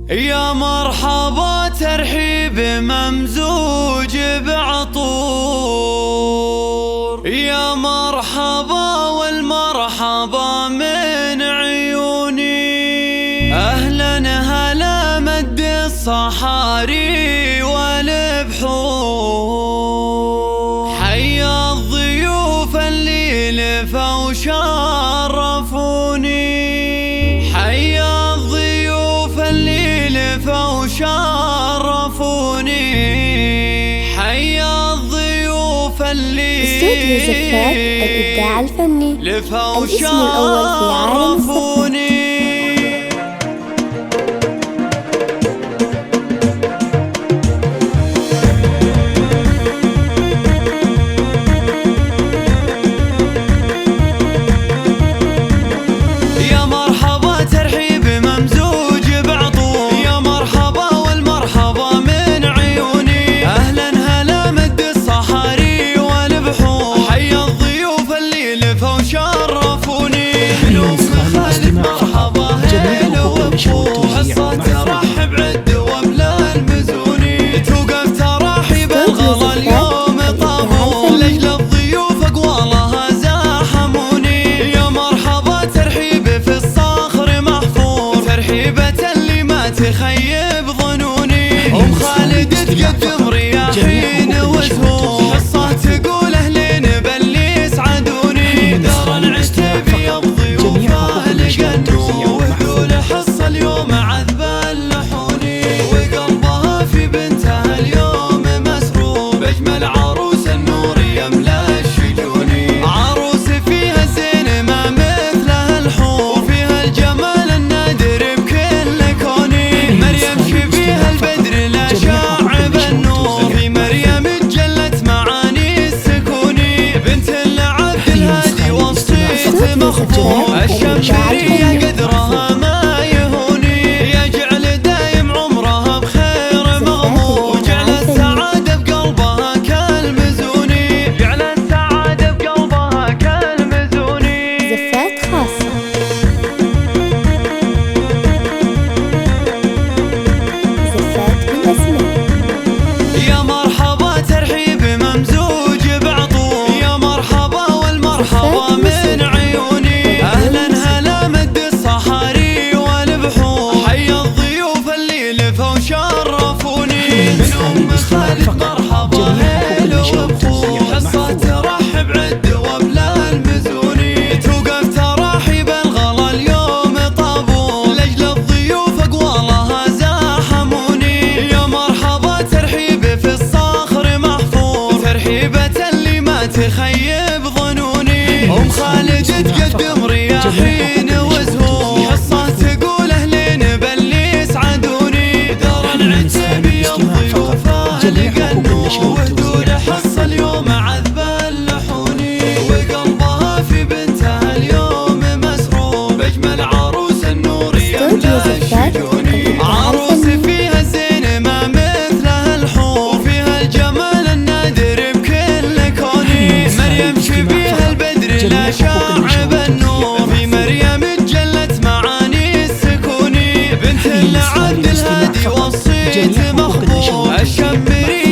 يا مرحبا ترحيب ممزوج بعطور، يا مرحبا والمرحبا من عيوني. أهلا هلا مد الصحاري والبحور، حيا الضيوف اللي لفوا شرفوني، حيا الضيوف اللي لفوا شرفوني، حيا الضيوف اللي استوديو زفات الإبداع الفني، لفوا الاسم الأول في عالم الزفات. حصة ترحب عد واملا المزوني، توقف تراحيب الغلا اليوم طابور، لجل الضيوف اقوالها زاحموني. يا مرحبا ترحيب في الصخر محفور، ترحيبة اللي ما تخيب ظنوني. ام خالد تقدم رياحين وزهور، حصة تقول اهلين باللي يسعدوني. دار العتيبي الضيوف اهل قنون، وتقول حصة اليوم عذب اللحوني، وقلبها في بنتها اليوم مسرور، باجمل عروس النور يملا الشجوني. عروس فيها الزين ما مثلها الحور، وفيها الجمال النادر بكل كوني. مريم شبيها البدر لا شاعب النور، في مريم تجلت معاني السكوني. بنت العبد الهادي وصيت مخبور، الشمشرية قدرها ما يهوني. يجعل دايم عمرها بخير مغمور، وجعل السعادة بقلبها كالمزوني، جعل السعادة بقلبها كالمزوني. زفات خاصة. زفات بالأسماء. يا مرحبا ترحيب ممزوج بعطور، يا مرحبا والمرحبا من عيوني. أهلا هلا مد الصحاري والبحور، حيا الضيوف اللي لفوا شرفوني. من أم خالد مرحبا هيل وبخور، حصة ترحب عد وابلا المزوني. توقف تراحيب الغلا اليوم طابور، لجل الضيوف اقوالها زاحموني. يا مرحبا ترحيب في الصخر محفور، ترحيبة اللي ما تخيب ظنوني. ام خالد تقدم رياحين وزهور، حصة تقول اهلين باللي يسعدوني. دار العتيبي الضيوف اهل قنون، وتقول حصة اليوم عذب اللحوني، وقلبها في بنتها اليوم مسرور، باجمل عروس النور يملا الشجوني. عروس فيها الزين ما مثلها الحور، وفيها الجمال النادر بكل كوني. مريم شبيها البدر لا شاعب النور، في مريم تجلت معاني السكوني. بنت العبد الهادي وصيت مخبور، الشمري